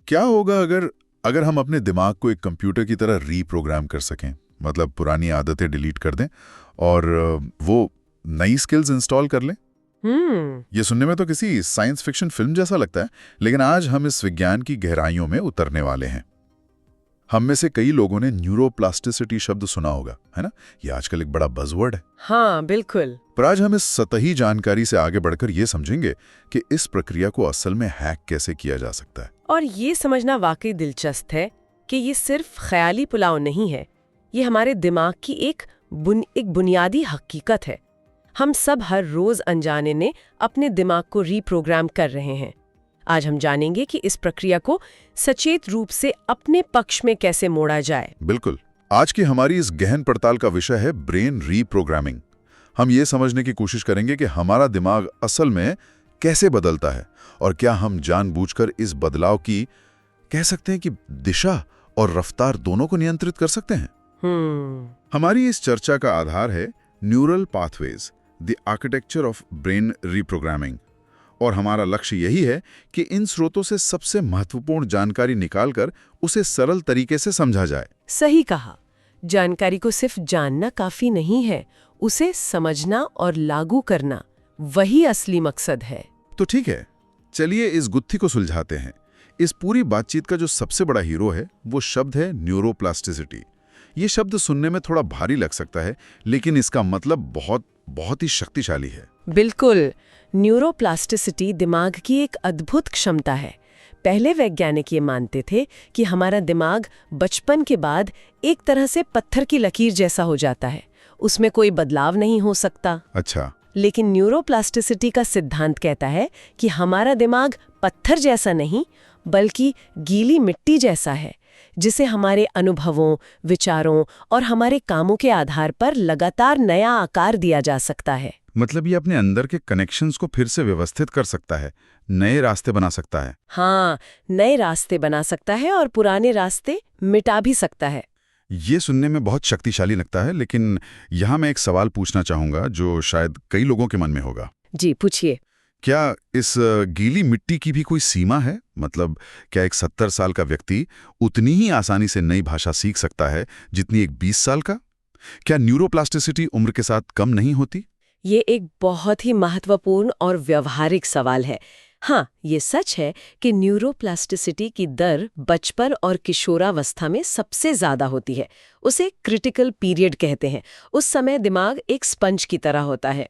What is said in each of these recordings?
क्या होगा अगर अगर हम अपने दिमाग को एक कंप्यूटर की तरह रीप्रोग्राम कर सकें, मतलब पुरानी आदतें डिलीट कर दें और वो नई स्किल्स इंस्टॉल कर लें? ये सुनने में तो किसी साइंस फिक्शन फिल्म जैसा लगता है, लेकिन आज हम इस विज्ञान की गहराइयों में उतरने वाले हैं। हम में से कई लोगों ने न्यूरोप्लास्टिसिटी शब्द सुना होगा, है ना? ये आजकल एक बड़ा बज़वर्ड है। हाँ, बिल्कुल। पर आज हम इस सतही जानकारी से आगे बढ़कर ये समझेंगे कि इस प्रक्रिया को असल में हैक कैसे किया जा सकता है। और ये समझना वाकई दिलचस्प है कि ये सिर्फ ख्याली पुलाव नहीं है, ये हमारे दिमाग की एक बुनियादी हकीकत है। हम सब हर रोज अनजाने ने अपने दिमाग को रीप्रोग्राम कर रहे हैं। आज हम जानेंगे कि इस प्रक्रिया को सचेत रूप से अपने पक्ष में कैसे मोड़ा जाए। बिल्कुल। आज की हमारी इस गहन पड़ताल का विषय है ब्रेन रीप्रोग्रामिंग। हम ये समझने की कोशिश करेंगे कि हमारा दिमाग असल में कैसे बदलता है और क्या हम जानबूझकर इस बदलाव की, कह सकते हैं कि दिशा और रफ्तार दोनों को नियंत्रित कर सकते हैं। हमारी इस चर्चा का आधार है neural pathways, the architecture of brain reprogramming. और हमारा लक्ष्य यही है कि इन स्रोतों से सबसे महत्वपूर्ण जानकारी निकालकर उसे सरल तरीके से समझा जाए। सही कहा। जानकारी को सिर्फ जानना काफी नहीं है, उसे समझना और लागू करना वही असली मकसद है। तो ठीक है, चलिए इस गुत्थी को सुलझाते हैं। इस पूरी बातचीत का जो सबसे बड़ा हीरो है वो शब्द है न्यूरोप्लास्टिसिटी। ये शब्द सुनने में थोड़ा भारी लग सकता है, लेकिन इसका मतलब बहुत ही शक्तिशाली है। बिल्कुल। न्यूरोप्लास्टिसिटी दिमाग की एक अद्भुत क्षमता है। पहले वैज्ञानिक ये मानते थे कि हमारा दिमाग बचपन के बाद एक तरह से पत्थर की लकीर जैसा हो जाता है, उसमें कोई बदलाव नहीं हो सकता। अच्छा। लेकिन न्यूरोप्लास्टिसिटी का सिद्धांत कहता है कि हमारा दिमाग पत्थर जैसा नहीं, बल्कि गीली मिट्टी जैसा है, जिसे हमारे अनुभवों, विचारों और हमारे कामों के आधार पर लगातार नया आकार दिया जा सकता है। मतलब ये अपने अंदर के कनेक्शंस को फिर से व्यवस्थित कर सकता है, नए रास्ते बना सकता है। हाँ, नए रास्ते बना सकता है और पुराने रास्ते मिटा भी सकता है। ये सुनने में बहुत शक्तिशाली लगता है, लेकिन यहाँ मैं एक सवाल पूछना चाहूंगा जो शायद कई लोगों के मन में होगा। जी, पूछिए। क्या इस गीली मिट्टी की भी कोई सीमा है? मतलब क्या एक 70 साल का व्यक्ति उतनी ही आसानी से नई भाषा सीख सकता है जितनी एक 20 साल का? क्या न्यूरोप्लास्टिसिटी उम्र के साथ कम नहीं होती? ये एक बहुत ही महत्वपूर्ण और व्यवहारिक सवाल है। हाँ, ये सच है कि न्यूरोप्लास्टिसिटी की दर बचपन और किशोरावस्था में सबसे ज्यादा होती है। उसे क्रिटिकल पीरियड कहते हैं। उस समय दिमाग एक स्पंज की तरह होता है।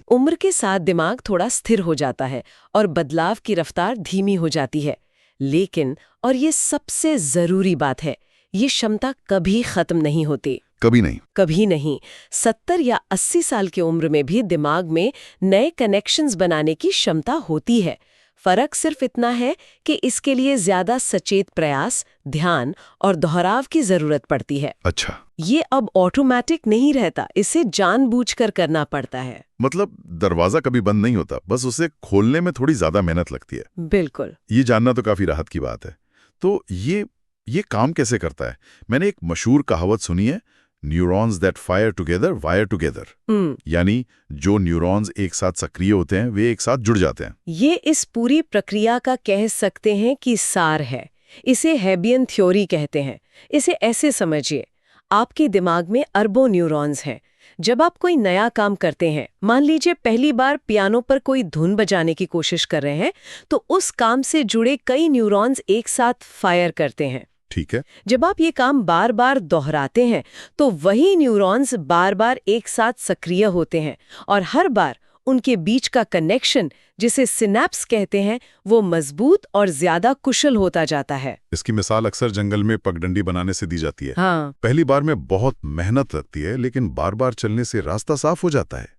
उम्र के साथ दिमाग थोड़ा स्थिर हो जाता है और बदलाव की रफ्तार धीमी हो जाती है। लेकिन, और ये सबसे जरूरी बात है, ये क्षमता कभी खत्म नहीं होती। कभी नहीं? कभी नहीं। 70 या 80 साल की उम्र में भी दिमाग में नए कनेक्शंस बनाने की क्षमता होती है। फर्क सिर्फ इतना है कि इसके लिए ज्यादा सचेत प्रयास, ध्यान और दोहराव की जरूरत पड़ती है। अच्छा। ये अब ऑटोमेटिक नहीं रहता, इसे जानबूझकर करना पड़ता है। मतलब दरवाजा कभी बंद नहीं होता, बस उसे खोलने में थोड़ी ज्यादा मेहनत लगती है। बिल्कुल। ये जानना तो काफी राहत की बात है। तो ये काम कैसे करता है? मैंने एक मशहूर कहावत सुनी है, neurons that fire together wire together. यानी जो न्यूरॉन्स एक साथ सक्रिय होते हैं वे एक साथ जुड़ जाते हैं। ये इस पूरी प्रक्रिया का कह सकते हैं कि सार है। इसे हेबियन थ्योरी कहते हैं। इसे ऐसे समझिए, आपके दिमाग में अरबों न्यूरॉन्स हैं। जब आप कोई नया काम करते हैं, मान लीजिए पहली बार पियानो पर कोई धुन बजाने की कोशिश कर रहे हैं, तो उस काम से जुड़े कई न्यूरॉन्स एक साथ फायर करते हैं। ठीक है। जब आप ये काम बार बार दोहराते हैं तो वही न्यूरॉन्स बार बार एक साथ सक्रिय होते हैं और हर बार उनके बीच का कनेक्शन, जिसे सिनेप्स कहते हैं, वो मजबूत और ज्यादा कुशल होता जाता है। इसकी मिसाल अक्सर जंगल में पगडंडी बनाने से दी जाती है। हाँ। पहली बार में बहुत मेहनत लगती है, लेकिन बार बार चलने से रास्ता साफ हो जाता है।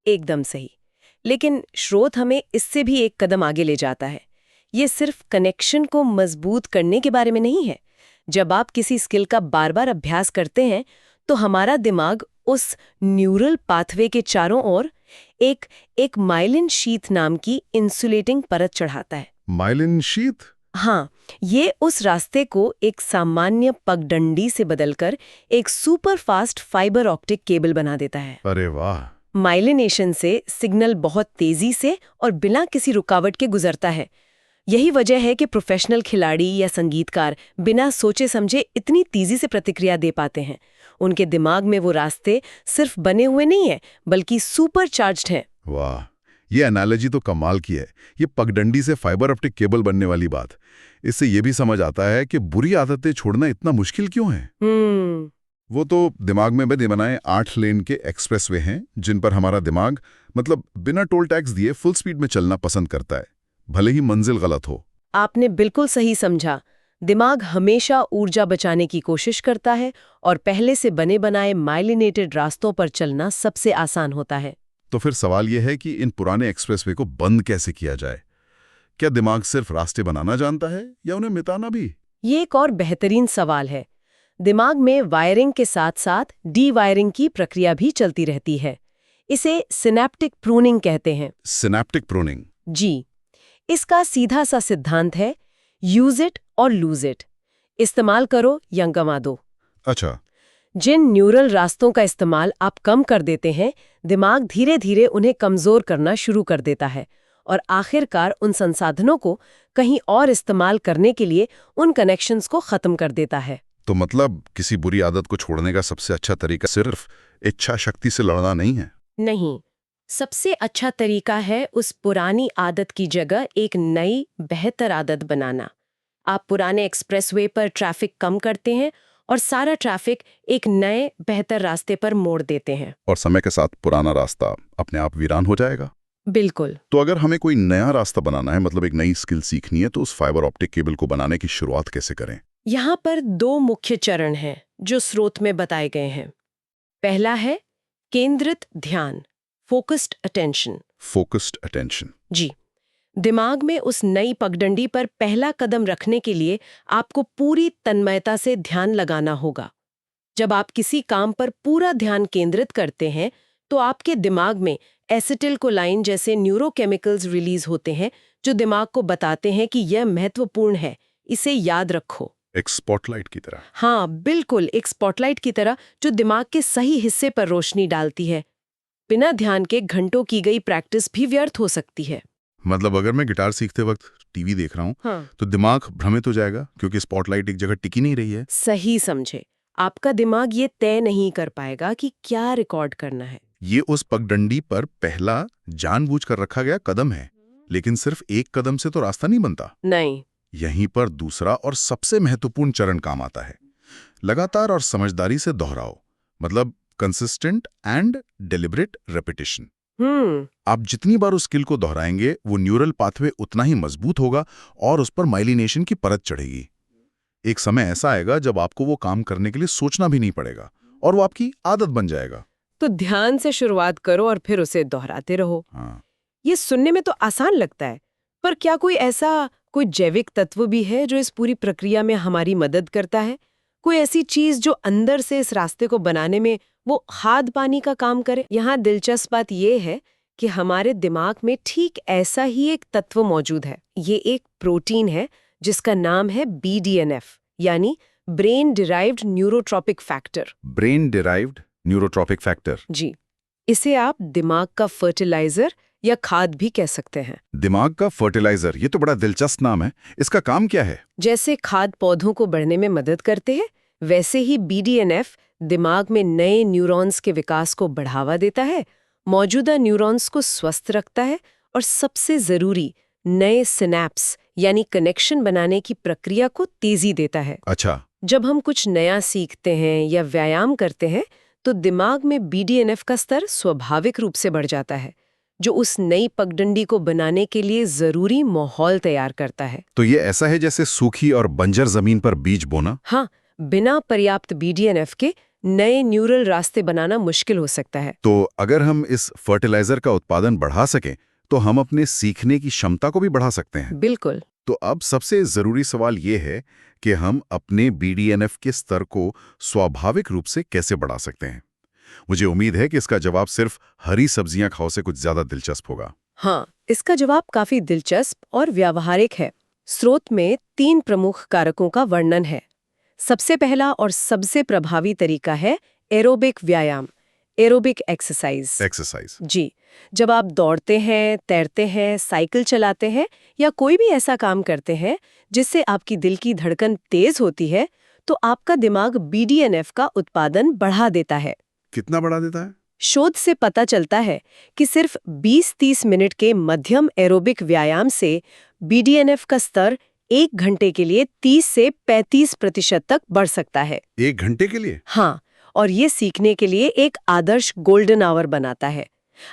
एकदम सही। लेकिन स्रोत हमें इससे भी एक कदम आगे ले जाता है। ये सिर्फ कनेक्शन को मजबूत करने के बारे में नहीं है। जब आप किसी स्किल का बार बार अभ्यास करते हैं तो हमारा दिमाग उस न्यूरल पाथवे के चारों ओर एक माइलिन शीथ नाम की इंसुलेटिंग परत चढ़ाता है। Myelin sheath? हाँ, ये उस रास्ते को एक सामान्य पगडंडी से बदलकर एक super fast fibre optic cable बना देता है। अरे वाह! माइलिनेशन से सिग्नल बहुत तेजी से और बिना किसी रुकावट के गुजरता है, यही वजह है कि प्रोफेशनल खिलाड़ी या संगीतकार बिना सोचे समझे इतनी तेजी से प्रतिक्रिया दे पाते हैं। उनके दिमाग में वो रास्ते सिर्फ बने हुए नहीं हैं, बल्कि सुपर चार्ज्ड हैं। वाह, ये एनालॉजी तो कमाल की है। ये पगडंडी से फाइबर ऑप्टिक केबल बनने वाली बात। इससे ये भी समझ आता है कि बुरी आदतें छोड़ना इतना मुश्किल क्यों है। वो तो दिमाग में बने बनाए 8 लेन के एक्सप्रेसवे हैं, जिन पर हमारा दिमाग मतलब बिना टोल टैक्स दिए फुल स्पीड में चलना पसंद करता है, भले ही मंजिल गलत हो। आपने बिल्कुल सही समझा। दिमाग हमेशा ऊर्जा बचाने की कोशिश करता है और पहले से बने बनाए माइलिनेटेड रास्तों पर चलना सबसे आसान होता है। तो फिर सवाल यह है कि इन पुराने एक्सप्रेसवे को बंद कैसे किया जाए? क्या दिमाग सिर्फ रास्ते बनाना जानता है या उन्हें मिटाना भी? ये एक और बेहतरीन सवाल है। दिमाग में वायरिंग के साथ साथ डी वायरिंग की प्रक्रिया भी चलती रहती है। इसे सिनेप्टिक प्रूनिंग कहते हैं। Synaptic pruning? जी, इसका सीधा सा सिद्धांत है, यूज इट और लूज इट। इस्तेमाल करो या गंवा दो। अच्छा। जिन न्यूरल रास्तों का इस्तेमाल आप कम कर देते हैं, दिमाग धीरे धीरे उन्हें कमजोर करना शुरू कर देता है और आखिरकार उन संसाधनों को कहीं और इस्तेमाल करने के लिए उन कनेक्शंस को खत्म कर देता है। तो मतलब किसी बुरी आदत को छोड़ने का सबसे अच्छा तरीका सिर्फ इच्छा शक्ति से लड़ना नहीं है? नहीं, सबसे अच्छा तरीका है उस पुरानी आदत की जगह एक नई बेहतर आदत बनाना। आप पुराने एक्सप्रेसवे पर ट्रैफिक कम करते हैं और सारा ट्रैफिक एक नए बेहतर रास्ते पर मोड़ देते हैं। और समय के साथ पुराना रास्ता अपने आप वीरान हो जाएगा। बिल्कुल। तो अगर हमें कोई नया रास्ता बनाना है, मतलब एक नई स्किल सीखनी है, तो उस फाइबर ऑप्टिक केबल को बनाने की शुरुआत कैसे करें? यहाँ पर 2 मुख्य चरण हैं जो स्रोत में बताए गए हैं। पहला है केंद्रित ध्यान, फोकस्ड अटेंशन। Focused attention? जी, दिमाग में उस नई पगडंडी पर पहला कदम रखने के लिए आपको पूरी तन्मयता से ध्यान लगाना होगा। जब आप किसी काम पर पूरा ध्यान केंद्रित करते हैं, तो आपके दिमाग में एसिटिलकोलाइन जैसे न्यूरोकेमिकल्स रिलीज होते हैं जो दिमाग को बताते हैं कि यह महत्वपूर्ण है, इसे याद रखो। एक स्पॉटलाइट की तरह? हाँ, बिल्कुल, एक स्पॉटलाइट की तरह जो दिमाग के सही हिस्से पर रोशनी डालती है। बिना ध्यान के घंटों की गई प्रैक्टिस भी व्यर्थ हो सकती है। मतलब अगर मैं गिटार सीखते वक्त टीवी देख रहा हूँ, हाँ, तो दिमाग भ्रमित हो जाएगा क्योंकि स्पॉटलाइट एक जगह टिकी नहीं रही है। सही समझे। आपका दिमाग ये तय नहीं कर पाएगा कि क्या रिकॉर्ड करना है। ये उस पगडंडी पर पहला जानबूझकर रखा गया कदम है, लेकिन सिर्फ एक कदम से तो रास्ता नहीं बनता। नहीं। यहीं पर दूसरा और सबसे महत्वपूर्ण चरण काम आता है। लगातार और समझदारी से दोहराओ, मतलब कंसिस्टेंट एंड डेलिब्रेट रेपिटेशन। आप जितनी बार उस स्किल को दोहराएंगे, वो न्यूरल पाथवे उतना ही मजबूत होगा और उस पर माइलिनेशन की परत चढ़ेगी। एक समय ऐसा आएगा जब आपको वो काम करने के लिए सोचना भी नहीं पड़ेगा और वो आपकी आदत बन जाएगा। तो ध्यान से शुरुआत करो और फिर उसे दोहराते रहो। हाँ। ये सुनने में तो आसान लगता है, पर क्या कोई जैविक तत्व भी है जो इस पूरी प्रक्रिया में हमारी मदद करता है? कोई ऐसी चीज जो अंदर से इस रास्ते को बनाने में वो खाद पानी का काम करे? यहाँ दिलचस्प बात ये है कि हमारे दिमाग में ठीक ऐसा ही एक तत्व मौजूद है। ये एक प्रोटीन है जिसका नाम है BDNF, यानी brain derived neurotrophic factor. Brain derived neurotrophic factor? जी, इसे आप दिमाग का फर्टिलाइजर या खाद भी कह सकते हैं। दिमाग का फर्टिलाइजर, ये तो बड़ा दिलचस्प नाम है। इसका काम क्या है? जैसे खाद पौधों को बढ़ने में मदद करते हैं, वैसे ही BDNF दिमाग में नए न्यूरॉन्स के विकास को बढ़ावा देता है, मौजूदा न्यूरॉन्स को स्वस्थ रखता है और सबसे जरूरी नए सिनेप्स यानी कनेक्शन बनाने की प्रक्रिया को तेजी देता है। अच्छा। जब हम कुछ नया सीखते हैं या व्यायाम करते हैं, तो दिमाग में BDNF का स्तर स्वाभाविक रूप से बढ़ जाता है, जो उस नई पगडंडी को बनाने के लिए जरूरी माहौल तैयार करता है। तो ये ऐसा है जैसे सूखी और बंजर जमीन पर बीज बोना? हाँ, बिना पर्याप्त BDNF के नए न्यूरल रास्ते बनाना मुश्किल हो सकता है। तो अगर हम इस फर्टिलाइजर का उत्पादन बढ़ा सकें, तो हम अपने सीखने की क्षमता को भी बढ़ा सकते हैं। बिल्कुल। तो अब सबसे जरूरी सवाल ये है कि हम अपने BDNF के स्तर को स्वाभाविक रूप से कैसे बढ़ा सकते हैं। मुझे उम्मीद है कि इसका जवाब सिर्फ हरी सब्जियां खाओ से कुछ ज्यादा दिलचस्प होगा। हाँ, इसका जवाब काफी दिलचस्प और व्यावहारिक है। स्रोत में 3 प्रमुख कारकों का वर्णन है। सबसे पहला और सबसे प्रभावी तरीका है एरोबिक व्यायाम। Aerobic exercise. एक्सरसाइज। जी, जब आप दौड़ते हैं, तैरते हैं, साइकिल चलाते हैं या कोई भी ऐसा काम करते हैं जिससे आपकी दिल की धड़कन तेज होती है, तो आपका दिमाग BDNF का उत्पादन बढ़ा देता है। कितना बढ़ा देता है? शोध से पता चलता है कि सिर्फ 20-30 मिनट के मध्यम एरोबिक व्यायाम से BDNF का स्तर 1 घंटे के लिए 30 से 35% तक बढ़ सकता है। 1 घंटे के लिए? हाँ, और ये सीखने के लिए एक आदर्श गोल्डन आवर बनाता है।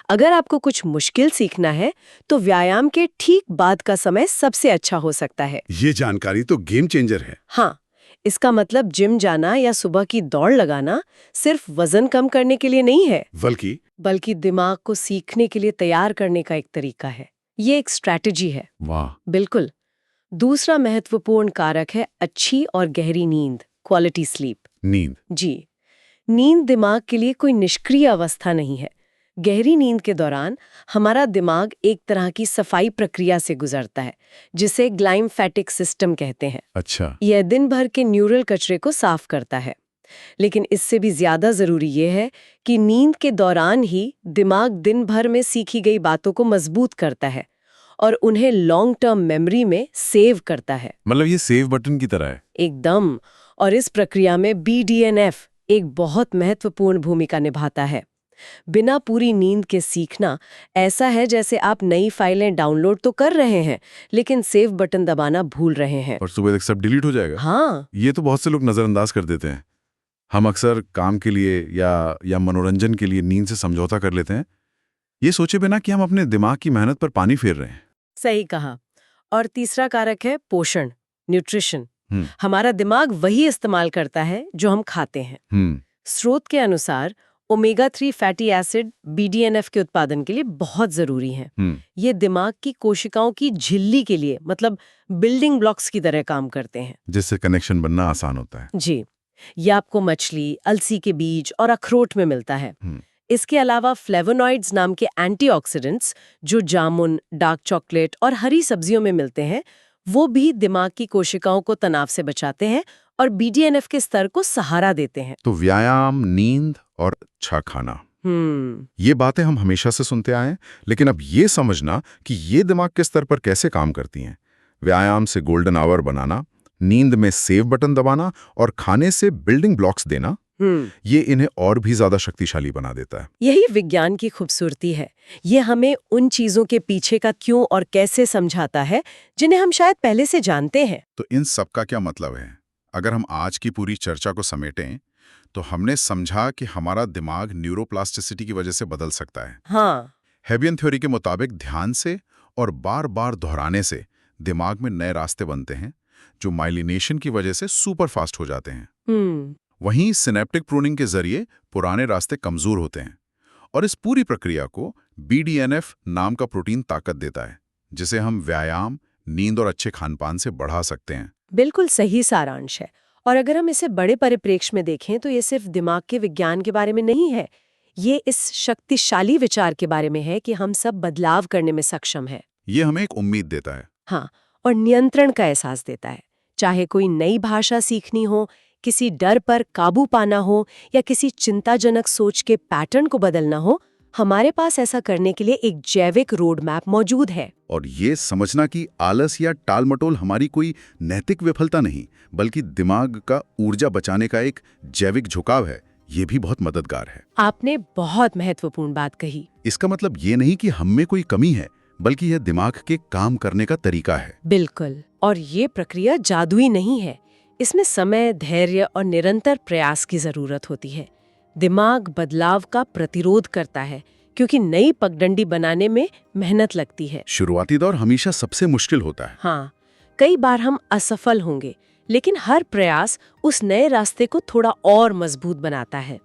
अगर आपको कुछ मुश्किल सीखना है तो व्यायाम के ठीक बाद का समय सबसे अच्छा हो सकता है। ये जानकारी तो गेम चेंजर है। हाँ, इसका मतलब जिम जाना या सुबह की दौड़ लगाना सिर्फ वजन कम करने के लिए नहीं है, बल्कि दिमाग को सीखने के लिए तैयार करने का एक तरीका है। ये एक स्ट्रैटेजी है। वाह। बिल्कुल। दूसरा महत्वपूर्ण कारक है अच्छी और गहरी नींद, क्वालिटी स्लीप। नींद। जी, नींद दिमाग के लिए कोई निष्क्रिय अवस्था नहीं है। गहरी नींद के दौरान हमारा दिमाग एक तरह की सफाई प्रक्रिया से गुजरता है, जिसे ग्लाइम्फेटिक सिस्टम कहते हैं। अच्छा। यह दिन भर के न्यूरल कचरे को साफ करता है। लेकिन इससे भी ज्यादा जरूरी ये है कि नींद के दौरान ही दिमाग दिन भर में सीखी गई बातों को मजबूत करता है और उन्हें लॉन्ग टर्म मेमोरी में सेव करता है। मतलब ये सेव बटन की तरह है। एकदम। और इस प्रक्रिया में BDNF एक बहुत महत्वपूर्ण भूमिका निभाता है। बिना पूरी नींद के सीखना ऐसा है जैसे आप नई फाइलें डाउनलोड तो कर रहे हैं, लेकिन सेव बटन दबाना भूल रहे हैं। और सुबह तक सब डिलीट हो जाएगा। हाँ। ये तो बहुत से लोग नजरअंदाज कर देते हैं। हम अक्सर काम के लिए या मनोरंजन के लिए नींद से समझौता कर लेते हैं, ये सोचे बिना कि हम अपने दिमाग की मेहनत पर पानी फेर रहे हैं। सही कहा। और तीसरा कारक है पोषण, न्यूट्रिशन। हमारा दिमाग वही इस्तेमाल करता है जो हम खाते हैं। स्रोत के अनुसार ओमेगा-3 फैटी एसिड BDNF के उत्पादन के लिए बहुत जरूरी है। ये दिमाग की कोशिकाओं की झिल्ली के लिए, मतलब बिल्डिंग ब्लॉक्स की तरह काम करते हैं, जिससे कनेक्शन बनना आसान होता है। जी, ये आपको मछली, अलसी के बीज और अखरोट में मिलता है। इसके अलावा फ्लेवोनॉइड्स नाम के एंटीऑक्सीडेंट्स जो जामुन, डार्क चॉकलेट और हरी सब्जियों में मिलते हैं, वो भी दिमाग की कोशिकाओं को तनाव से बचाते हैं और BDNF के स्तर को सहारा देते हैं। तो व्यायाम, नींद और अच्छा खाना, ये बातें हम हमेशा से सुनते आए हैं, लेकिन अब ये समझना कि ये दिमाग के स्तर पर कैसे काम करती हैं। व्यायाम से गोल्डन आवर बनाना, नींद में सेव बटन दबाना और खाने से बिल्डिंग ब्लॉक्स देना, ये इन्हें और भी ज्यादा शक्तिशाली बना देता है। यही विज्ञान की खूबसूरती है। ये हमें उन चीजों के पीछे का क्यों और कैसे समझाता है जिन्हें हम शायद पहले से जानते हैं। तो इन सब का क्या मतलब है? अगर हम आज की पूरी चर्चा को समेटें तो हमने समझा कि हमारा दिमाग न्यूरोप्लास्टिसिटी की वजह से बदल सकता है। हाँ। हेबियन थ्योरी के मुताबिक ध्यान से और बार बार दोहराने से दिमाग में नए रास्ते बनते हैं जो माइलिनेशन की वजह से सुपर फास्ट हो जाते हैं। वहीं सिनेप्टिक प्रूनिंग के जरिए पुराने रास्ते कमजोर होते हैं और इस पूरी प्रक्रिया को BDNF नाम का प्रोटीन ताकत देता है, जिसे हम व्यायाम, नींद और अच्छे खानपान से बढ़ा सकते हैं। बिल्कुल सही सारांश है। और अगर हम इसे बड़े परिप्रेक्ष्य में देखें तो ये सिर्फ दिमाग के विज्ञान के बारे में नहीं है, ये इस शक्तिशाली विचार के बारे में है कि हम सब बदलाव करने में सक्षम है। ये हमें एक उम्मीद देता है। हाँ, और नियंत्रण का एहसास देता है। चाहे कोई नई भाषा सीखनी हो, किसी डर पर काबू पाना हो या किसी चिंताजनक सोच के पैटर्न को बदलना हो, हमारे पास ऐसा करने के लिए एक जैविक रोड मैप मौजूद है। और ये समझना कि आलस या टालमटोल हमारी कोई नैतिक विफलता नहीं, बल्कि दिमाग का ऊर्जा बचाने का एक जैविक झुकाव है, ये भी बहुत मददगार है। आपने बहुत महत्वपूर्ण बात कही। इसका मतलब ये नहीं कि हम में कोई कमी है, बल्कि यह दिमाग के काम करने का तरीका है। बिल्कुल। और ये प्रक्रिया जादुई नहीं है। इसमें समय, धैर्य और निरंतर प्रयास की जरूरत होती है। दिमाग बदलाव का प्रतिरोध करता है क्योंकि नई पगडंडी बनाने में मेहनत लगती है। शुरुआती दौर हमेशा सबसे मुश्किल होता है। हाँ, कई बार हम असफल होंगे, लेकिन हर प्रयास उस नए रास्ते को थोड़ा और मजबूत बनाता है।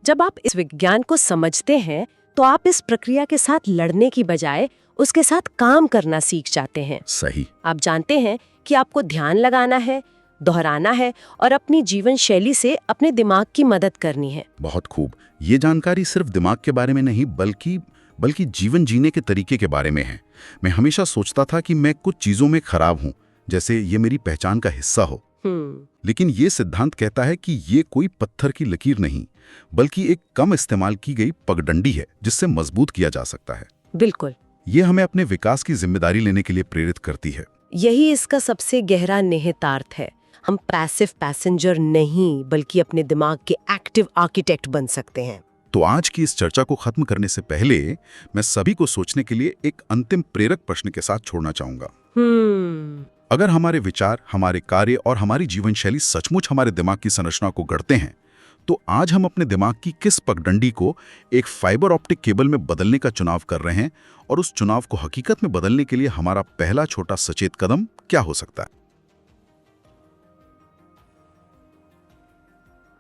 जब आप इस विज्ञान को समझते हैं तो आप इस प्रक्रिया के साथ लड़ने की बजाय उसके साथ काम करना सीख जाते हैं। सही। आप जानते हैं कि आपको ध्यान लगाना है, दोहराना है और अपनी जीवन शैली से अपने दिमाग की मदद करनी है। बहुत खूब। ये जानकारी सिर्फ दिमाग के बारे में नहीं, बल्कि जीवन जीने के तरीके के बारे में है। मैं हमेशा सोचता था कि मैं कुछ चीजों में खराब हूँ, जैसे ये मेरी पहचान का हिस्सा हो। लेकिन ये सिद्धांत कहता है कि ये कोई पत्थर की लकीर नहीं, बल्कि एक कम इस्तेमाल की गई पगडंडी है जिससे मजबूत किया जा सकता है। बिल्कुल। ये हमें अपने विकास की जिम्मेदारी लेने के लिए प्रेरित करती है। यही इसका सबसे गहरा निहितार्थ है। हम पैसिव पैसेंजर नहीं, बल्कि अपने दिमाग के एक्टिव आर्किटेक्ट बन सकते हैं। तो आज की इस चर्चा को खत्म करने से पहले मैं सभी को सोचने के लिए एक अंतिम प्रेरक प्रश्न के साथ छोड़ना चाहूंगा। अगर हमारे विचार, हमारे कार्य और हमारी जीवन शैली सचमुच हमारे दिमाग की संरचना को गढ़ते हैं, तो आज हम अपने दिमाग की किस पगडंडी को एक फाइबर ऑप्टिक केबल में बदलने का चुनाव कर रहे हैं, और उस चुनाव को हकीकत में बदलने के लिए हमारा पहला छोटा सचेत कदम क्या हो सकता है?